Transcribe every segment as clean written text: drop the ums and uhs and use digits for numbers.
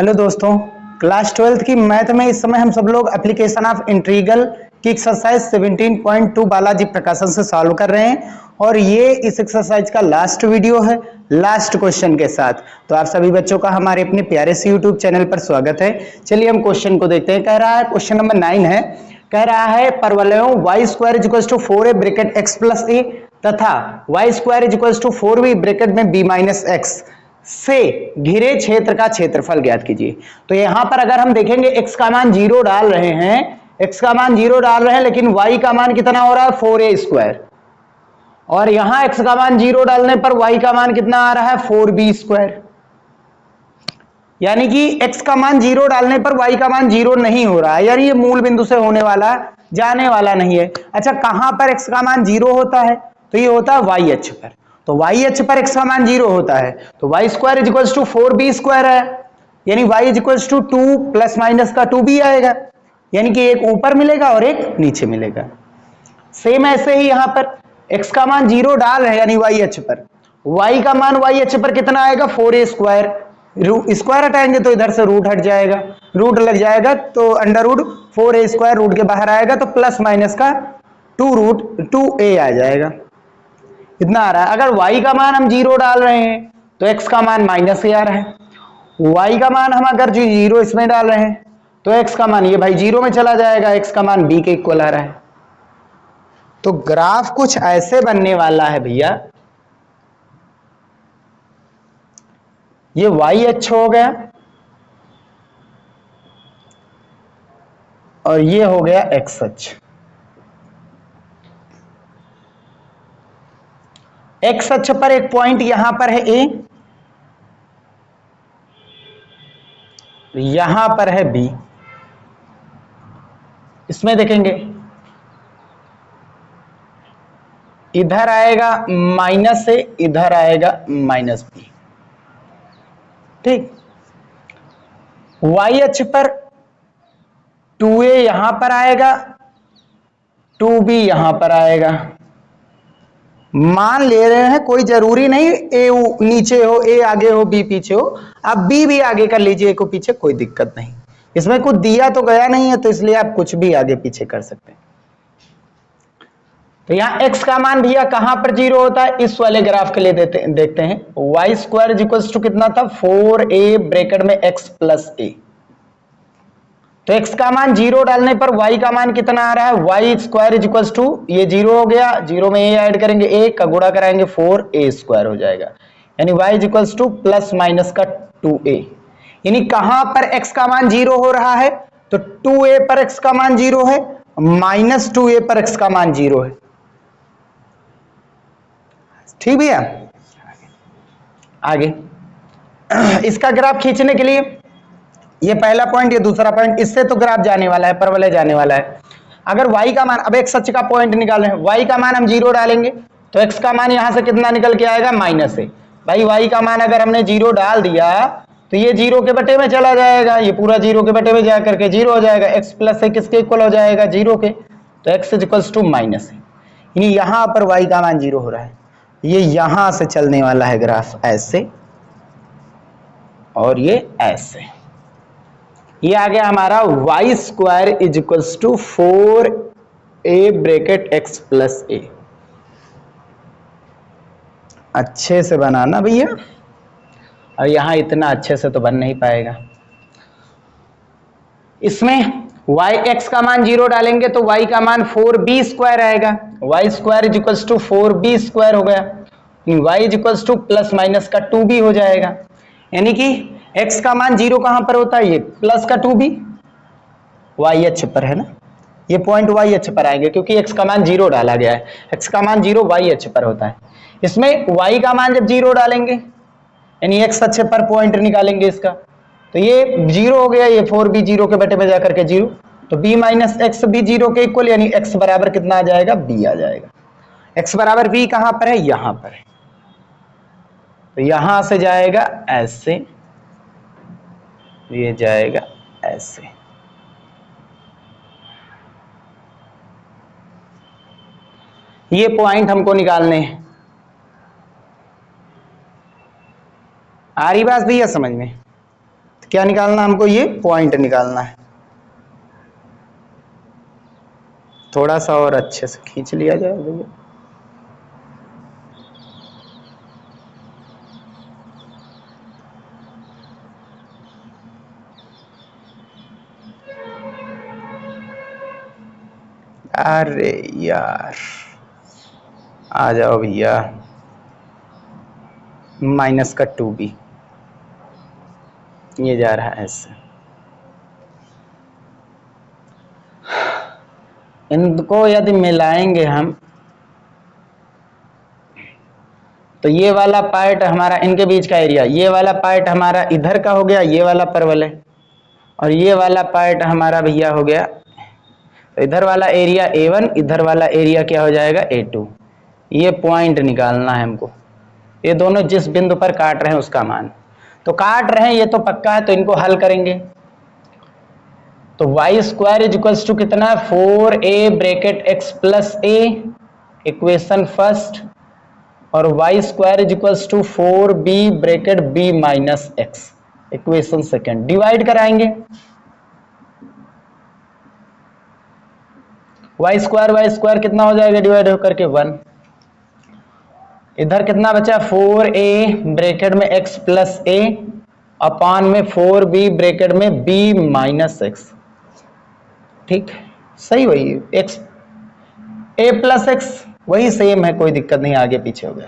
Hello दोस्तों, class 12th की math में इस समय हम सब लोग एप्लीकेशन ऑफ इंटीग्रल की एक्सरसाइज 17.2 बालाजी प्रकाशन से सॉल्व कर रहे हैं और ये इस एक्सरसाइज का लास्ट वीडियो है लास्ट क्वेश्चन के साथ। तो आप सभी बच्चों का हमारे अपने प्यारे से यूट्यूब चैनल पर स्वागत है। चलिए हम क्वेश्चन को देखते हैं। कह रहा है क्वेश्चन नंबर 9 है, कह रहा है परवलयों y square is equal to 4a bracket x plus a तथा y square is equal to 4b bracket में b माइनस एक्स से घिरे क्षेत्र का क्षेत्रफल ज्ञात कीजिए। तो यहां पर अगर हम देखेंगे x का मान 0 डाल रहे हैं, x का मान 0 डाल रहे हैं, लेकिन y का मान कितना हो रहा है 4a स्क्वायर, और यहां x का मान 0 डालने पर y का मान कितना आ रहा है 4b स्क्वायर। यानी कि x का मान 0 डालने पर y का मान 0 नहीं हो रहा है, यानी ये मूल बिंदु से होने वाला जाने वाला नहीं है। अच्छा, कहां पर x का मान 0 होता है? तो ये होता है y अक्ष पर। तो y अक्ष पर x का मान 0 होता है तो y square is equal to 4b square है, यानी y is equal to 2 plus minus का 2b आएगा, यानी कि एक ऊपर मिलेगा और एक नीचे मिलेगा। सेम ऐसे ही यहां पर x का मान 0 डाल रहे हैं यानी y अक्ष पर, y का मान y अक्ष पर कितना आएगा 4a स्क्वायर। स्क्वायर हटाएंगे तो इधर से रूट हट जाएगा, रूट लग जाएगा तो under root 4a square root के बाहर आएगा तो प्लस माइनस का 2 रूट 2a आ जाएगा, इतना आ रहा है। अगर y का मान हम 0 डाल रहे हैं तो x का मान माइनस a आ रहा है, y का मान हम अगर 0 इसमें डाल रहे हैं तो x का मान ये भाई 0 में चला जाएगा, x का मान b के इक्वल आ रहा है। तो ग्राफ कुछ ऐसे बनने वाला है भैया, ये y अक्ष हो गया और ये हो गया x अक्ष। x अक्ष पर एक पॉइंट यहां पर है a, यहां पर है b। इसमें देखेंगे इधर आएगा माइनस से, इधर आएगा माइनस बी, ठीक। y अक्ष पर 2a यहां पर आएगा, 2b यहां पर आएगा। मान ले रहे हैं, कोई जरूरी नहीं a नीचे हो, a आगे हो, b पीछे हो, आप b भी आगे कर लीजिए, a को पीछे, कोई दिक्कत नहीं। इसमें कुछ दिया तो गया नहीं है तो इसलिए आप कुछ भी आगे पीछे कर सकते हैं। तो यहां x का मान भैया कहां पर 0 होता है, इस वाले ग्राफ के लिए देखते हैं। y square is equal to कितना था 4a ब्रैकेट में x प्लस ए। तो x का मान 0 डालने पर y का मान कितना आ रहा है, y square is equal to, ये 0 हो गया, 0 में a ऐड करेंगे, a का गुणा कराएंगे 4a स्क्वायर हो जाएगा, यानी y is equal to plus minus का 2a। यानी कहां पर x का मान 0 हो रहा है, तो 2a पर x का मान 0 है, माइनस 2a पर x का मान 0 है, ठीक भैया। आगे इसका ग्राफ खींचने के लिए ये पहला पॉइंट, ये दूसरा पॉइंट, इससे तो ग्राफ जाने वाला है, परवलय जाने वाला है। अगर y का मान, अब x अक्ष का पॉइंट निकाले, y का मान हम 0 डालेंगे तो x का मान यहां से कितना निकल के आएगा माइनस है। भाई y का मान अगर हमने 0 डाल दिया तो ये 0 के बटे में चला जाएगा, ये पूरा 0 के बटे में जा करके 0 हो जाएगा, x प्लस है किसके इक्वल हो जाएगा 0 के, तो x is equal to minus है। यानी यहां पर y का मान 0 हो रहा है, ये यहां से चलने वाला है ग्राफ ऐसे और ये ऐसे। ये आ गया हमारा y square is equal to 4a bracket x plus a. अच्छे से बनाना भैया, और यहां इतना अच्छे से तो बन नहीं पाएगा। इसमें y x का मान 0 डालेंगे तो y का मान 4b स्क्वायर आएगा, y square is equal to 4b square हो गया, y is equal to plus minus का 2b हो जाएगा। यानी कि x का मान 0 कहां पर होता है, ये प्लस का 2b y अक्ष पर है ना, ये पॉइंट y अक्ष पर आएंगे क्योंकि x का मान 0 डाला गया है, x का मान 0 y अक्ष पर होता है। इसमें y का मान जब 0 डालेंगे यानी x अक्ष पर पॉइंट निकालेंगे इसका, तो ये 0 हो गया, ये 4b 0 के बटे में जाकर के 0, तो b माइनस एक्स भी 0 के इक्वल, यानी x बराबर कितना आ जाएगा b आ जाएगा। x बराबर b कहां पर है, यहां पर है, तो यहां से जाएगा ऐसे, ये जाएगा ऐसे। ये पॉइंट हमको निकालने हैं। आ रही बात भैया समझ में? क्या निकालना हमको, ये पॉइंट निकालना है। थोड़ा सा और अच्छे से खींच लिया जाए भैया। अरे यार आ जाओ भैया, माइनस का 2b ये जा रहा है ऐसे। इनको यदि मिलाएंगे हम तो ये वाला पार्ट हमारा, इनके बीच का एरिया, ये वाला पार्ट हमारा इधर का हो गया, ये वाला परवल है, और ये वाला पार्ट हमारा भैया हो गया, तो इधर वाला एरिया A1, इधर वाला एरिया क्या हो जाएगा A2। ये पॉइंट निकालना है हमको, ये दोनों जिस बिंदु पर काट रहे हैं उसका मान। तो काट रहे हैं ये तो पक्का है, तो इनको हल करेंगे। तो y square is equals to कितना है, 4a bracket x plus a, equation first, और y square is equals to 4b bracket b minus x, equation second. Divide कराएंगे, वाई स्क्वायर कितना हो जाएगा डिवाइड होकर के 1। इधर कितना बचा, 4a ब्रैकेट में x प्लस a अपान में 4b ब्रैकेट में b माइनस x। ठीक, सही वही x a प्लस x वही सेम है, कोई दिक्कत नहीं, आगे पीछे हो गया।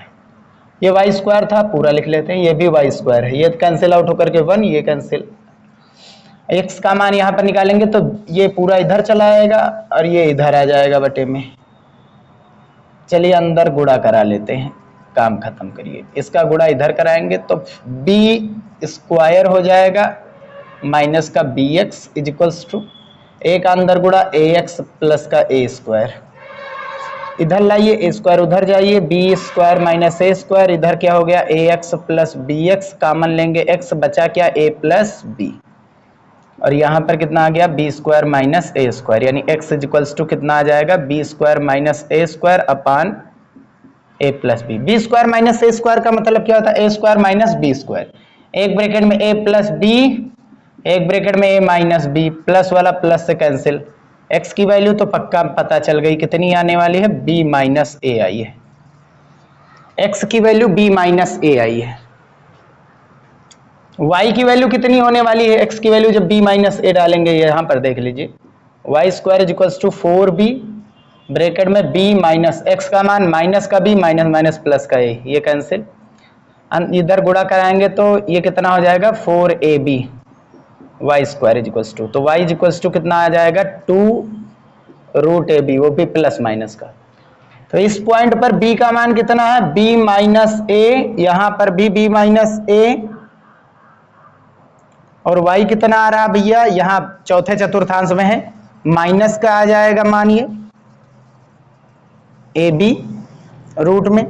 ये वाई स्क्वायर था, पूरा लिख लेते हैं, ये भी वाई स्क्वायर है, ये कैंसिल आउट होकर के 1, ये कैंसिल। x का मान यहां पर निकालेंगे तो ये पूरा इधर चला जाएगा और ये इधर आ जाएगा बटे में। चलिए अंदर गुणा करा लेते हैं, काम खत्म करिए। इसका गुणा इधर कराएंगे तो b स्क्वायर हो जाएगा माइनस का bx is equals to a का अंदर गुणा ax प्लस का a स्क्वायर। इधर लाइए, a स्क्वायर उधर जाइए, b square minus a square, इधर क्या हो गया ax प्लस bx, कामन लेंगे x, बचा क्या a प्लस b, और यहाँ पर कितना आ गया b square minus a square, यानी x इज इक्वल्स टू कितना आ जाएगा b square minus a square upon a plus B. B square minus A square का मतलब क्या होता है, A square minus B square, एक ब्रैकेट में a प्लस बी, एक ब्रैकेट में a माइनस बी, प्लस वाला प्लस से कैंसिल। x की वैल्यू तो पक्का पता चल गई, कितनी आने वाली है, b माइनस ए आई है, x की वैल्यू b माइनस ए आई है। y की वैल्यू कितनी होने वाली है, x की वैल्यू जब b माइनस ए डालेंगे, यहां पर देख लीजिए, Y square is equals to 4b bracket में b माइनस x का मान, माइनस का b माइनस माइनस प्लस का a, ये कैंसिल। इधर गुणा कराएंगे तो ये कितना हो जाएगा 4ab Y square is equals to, तो y इज इक्वल्स टू कितना आ जाएगा 2√ab, वो भी प्लस माइनस का। तो इस पॉइंट पर b का मान कितना है, b माइनस a, यहां पर भी b माइनस a, और y कितना आ रहा भैया, यहां चौथे चतुर्थांश में है, माइनस का आ जाएगा मान ये ab रूट में,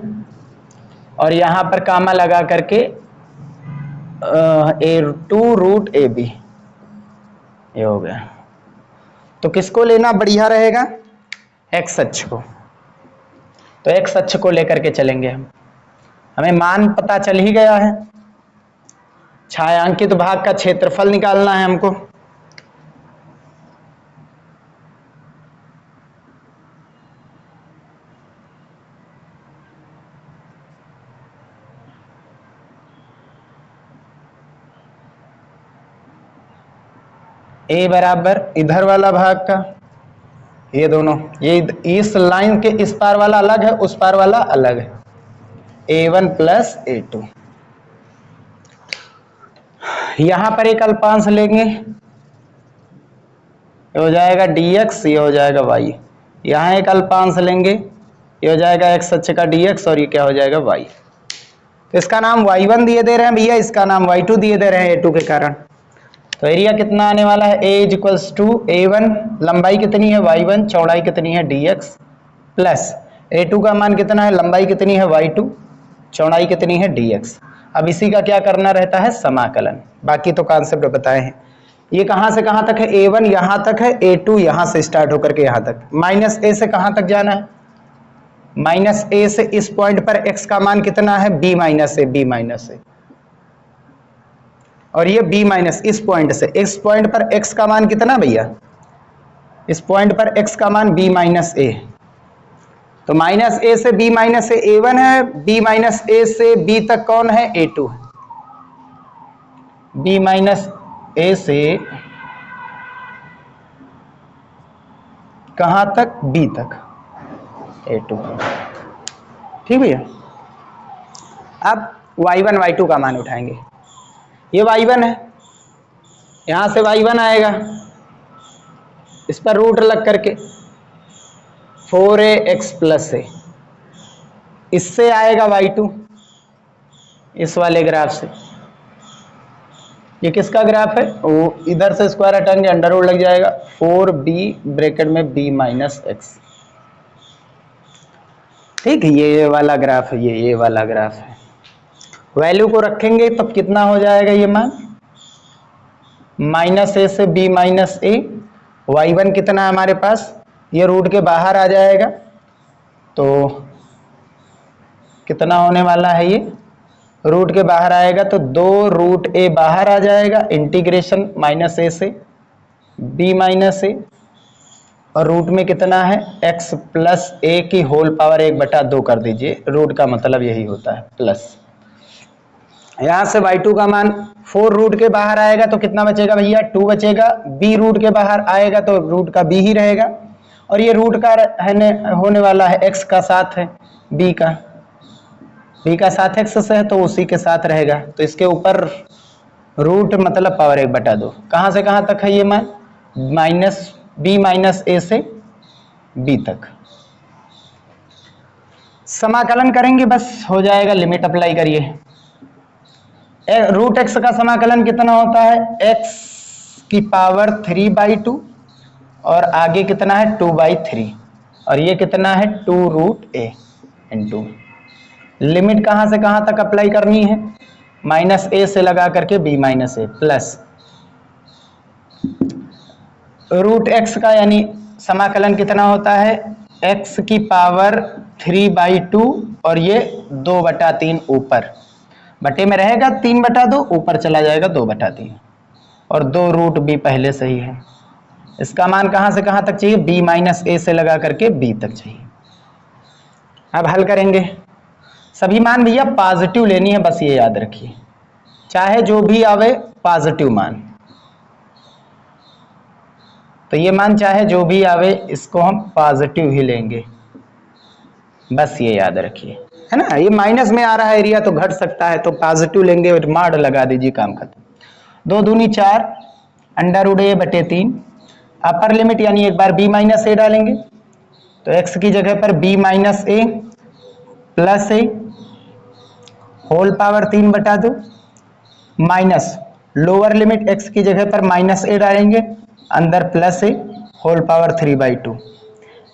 और यहां पर कामा लगा करके a2√ab, ये हो गया। तो किसको लेना बढ़िया रहेगा, x अक्ष को, तो x अक्ष को लेकर के चलेंगे हम। हमें मान पता चल ही गया है, छायांकित भाग का क्षेत्रफल निकालना है हमको। a बराबर इधर वाला भाग का, ये दोनों, ये इस लाइन के इस पार वाला अलग है, उस पार वाला अलग है, a1 प्लस a2। यहां पर एक अल्पांश लेंगे, ये हो जाएगा dx, ये हो जाएगा y। यहां एक अल्पांश लेंगे, ये हो जाएगा x अक्ष का dx, और ये क्या हो जाएगा y। तो इसका नाम y1 दिए दे रहे हैं भैया, इसका नाम y2 दिए दे रहे हैं a2 के कारण। तो एरिया कितना आने वाला है, a is equals to a1, लंबाई कितनी है y1, चौड़ाई कितनी है dx, प्लस a2 का मान कितना है, लंबाई कितनी है y2, चौड़ाई कितनी है dx। अब इसी का क्या करना रहता है, समाकलन। बाकी तो कॉन्सेप्ट बताए हैं। ये कहां से कहां तक है, a1 यहां तक है, a2 यहां से स्टार्ट होकर के यहां तक, माइनस a से कहां तक जाना है, माइनस a से इस पॉइंट पर x का मान कितना है, b minus a, b minus a। और ये b माइनस इस पॉइंट से, इस पॉइंट पर x का मान कितना भैया, इस पॉइंट पर x का मान b माइनस ए, तो माइनस ए से b माइनस ए a1 है, b माइनस ए से b तक कौन है, a2 है। b माइनस ए से कहां तक, b तक, a2। ठीक भैया। अब y1 y2 का मान उठाएंगे। ये y1 है, यहां से y1 आएगा, इस पर रूट लग करके 4ax प्लस ए, इससे आएगा y2 इस वाले ग्राफ से। ये किसका ग्राफ है, वो इधर से स्क्वायर हटाएंगे अंडर रूट लग जाएगा, 4b ब्रैकेट में b माइनस एक्स। ठीक है, ये वाला ग्राफ है, ये वाला ग्राफ है। वैल्यू को रखेंगे तब कितना हो जाएगा ये मान, माइनस ए से b माइनस ए, y1 कितना है हमारे पास, ये रूट के बाहर आ जाएगा, तो कितना होने वाला है, ये रूट के बाहर आएगा तो 2 रूट ए बाहर आ जाएगा, इंटीग्रेशन माइनस ए से b माइनस ए, और रूट में कितना है x प्लस ए की होल पावर 1/2 कर दीजिए, रूट का मतलब यही होता है प्लस। यहां से y2 का मान 4 रूट के बाहर आएगा तो कितना बचेगा भैया, 2 बचेगा, b रूट के बाहर आएगा तो रूट का b ही रहेगा, और ये रूट का होने वाला है x का साथ है b का साथ x से है तो उसी के साथ रहेगा, तो इसके ऊपर रूट मतलब पावर 1/2। कहां से कहां तक है ये मान, b माइनस ए से b तक। समाकलन करेंगे बस हो जाएगा, लिमिट अप्लाई करिए। रूट x का समाकलन कितना होता है, x की पावर 3/2 और आगे कितना है 2/3, और ये कितना है 2 रूट a इंटू, लिमिट कहां से कहां तक अप्लाई करनी है, माइनस ए से लगा करके b minus a plus root x का, यानी समाकलन कितना होता है, x की पावर 3/2 और ये 2/3 ऊपर, बटे में रहेगा 3/2, ऊपर चला जाएगा 2/3, और 2 रूट b पहले से ही है। इसका मान कहां से कहां तक चाहिए, b माइनस ए से लगा करके b तक चाहिए। अब हल करेंगे, सभी मान भैया पॉजिटिव लेनी है, बस ये याद रखिए, चाहे जो भी आवे पॉजिटिव मान, तो ये मान चाहे जो भी आवे इसको हम पॉजिटिव ही लेंगे, बस ये याद रखिए, है ना। ये माइनस में आ रहा है एरिया तो घट सकता है, तो पॉजिटिव लेंगे और मार्ड लगा दीजिए, काम खत्म। 2 दूनी 4, अंडर रूट a बटे 3, अपर लिमिट यानी एक बार b माइनस ए डालेंगे तो x की जगह पर b minus a plus a whole power 3/2, minus lower limit x की जगह पर माइनस ए डालेंगे, अंदर प्लस ए होल पावर 3/2।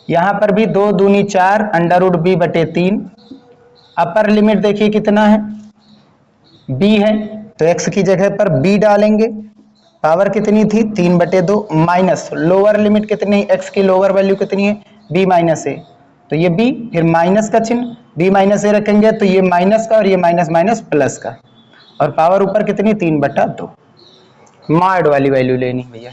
यहां पर भी 2 दूनी 4, अंडर रूट b बटे 3, अपर लिमिट देखिए कितना है b है, तो x की जगह पर b डालेंगे, पावर कितनी थी 3/2, माइनस लोअर लिमिट कितनी, x की लोअर वैल्यू कितनी है b माइनस ए, तो ये b, फिर माइनस का चिन्ह, b माइनस ए रखेंगे तो ये माइनस का और ये माइनस माइनस प्लस का, और पावर ऊपर कितनी 3/2, मार्ड वाली वैल्यू लेनी भैया।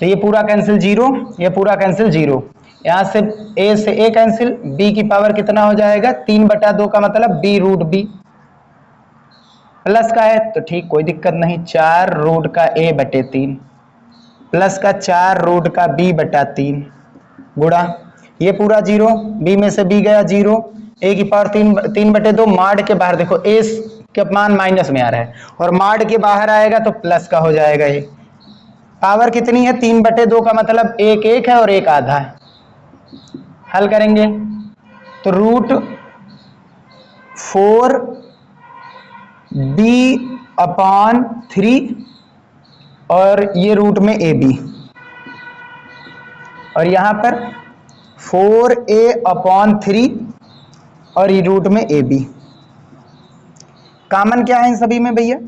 तो ये पूरा कैंसिल 0, ये पूरा कैंसिल 0, यहां से a से a कैंसिल, b की पावर कितना हो जाएगा 3/2 का मतलब b रूट b, प्लस का है तो ठीक कोई दिक्कत नहीं, 4 रूट का a बटे 3 प्लस का 4 रूट का b बटा 3 गुणा ये पूरा 0, b में से b गया 0, a की पावर 3/2, मार्ड के बाहर देखो a के मान माइनस में आ रहा है और मार्ड के बाहर आएगा तो प्लस का हो जाएगा, ये पावर कितनी है 3/2 का मतलब 1 1 है और 1 आधा है। हल करेंगे तो रूट 4b/3 और ये रूट में ab, और यहां पर 4a/3 और ये रूट में ab। कॉमन क्या है इन सभी में भैया,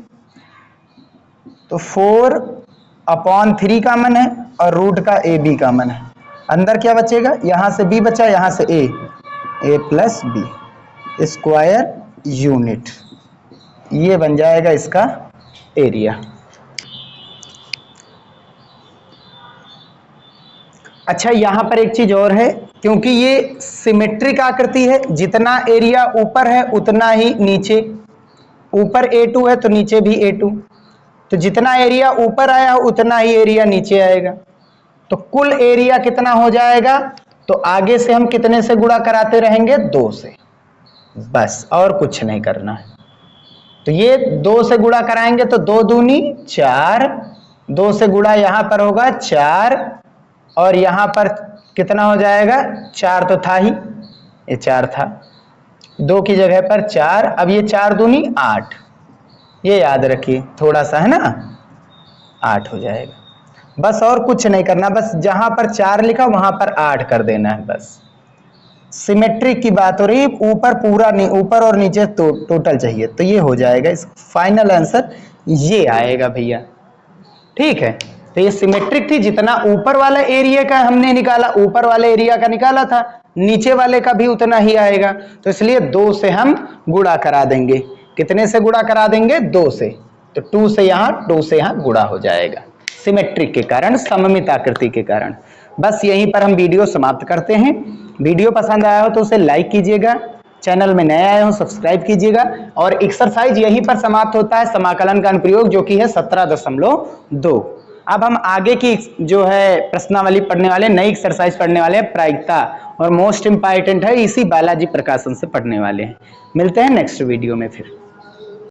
तो 4/3 कॉमन है और रूट का ab कॉमन है, अंदर क्या बचेगा, यहां से b बचा, यहां से a plus b square unit. ये बन जाएगा इसका एरिया। अच्छा, यहां पर एक चीज और है, क्योंकि ये सिमेट्रिक आकृति है, जितना एरिया ऊपर है उतना ही नीचे, ऊपर A2 है तो नीचे भी A2, तो जितना एरिया ऊपर आया उतना ही एरिया नीचे आएगा। तो कुल एरिया कितना हो जाएगा, तो आगे से हम कितने से गुणा कराते रहेंगे, 2 से, बस और कुछ नहीं करना है। तो ये 2 से गुणा कराएंगे तो 2 दूनी 4, 2 से गुणा यहां पर होगा 4, और यहां पर कितना हो जाएगा, 4 तो था ही, ये 4 था, 2 की जगह पर 4, अब ये 4 दूनी 8, ये याद रखिए थोड़ा सा, है ना, 8 हो जाएगा। बस और कुछ नहीं करना, बस जहां पर 4 लिखा वहां पर 8 कर देना है बस। सिमेट्रिक की बात हो रही है, ऊपर पूरा नहीं, ऊपर और नीचे टोटल चाहिए, तो ये हो जाएगा, इस फाइनल आंसर ये आएगा भैया। ठीक है, तो ये सिमेट्रिक थी, जितना ऊपर वाला एरिया का हमने निकाला, ऊपर वाले एरिया का निकाला था, नीचे वाले का भी उतना ही आएगा, तो इसलिए 2 से हम गुणा करा देंगे। कितने से गुणा करा देंगे, 2 से, तो 2 से यहां गुणा हो जाएगा, सिमेट्रिक के कारण, सममित आकृति के कारण। बस यहीं पर हम वीडियो समाप्त करते हैं। वीडियो पसंद आया हो तो उसे लाइक कीजिएगा, चैनल में नए आए हो सब्सक्राइब कीजिएगा, और एक्सरसाइज यहीं पर समाप्त होता है, समाकलन का अनुप्रयोग जो कि है 17.2। अब हम आगे की जो है प्रश्नावली पढ़ने वाले, नई एक्सरसाइज पढ़ने वाले हैं, प्रायिकता, और मोस्ट इंपॉर्टेंट है, इसी बालाजी प्रकाशन से पढ़ने वाले हैं। मिलते हैं नेक्स्ट वीडियो में फिर।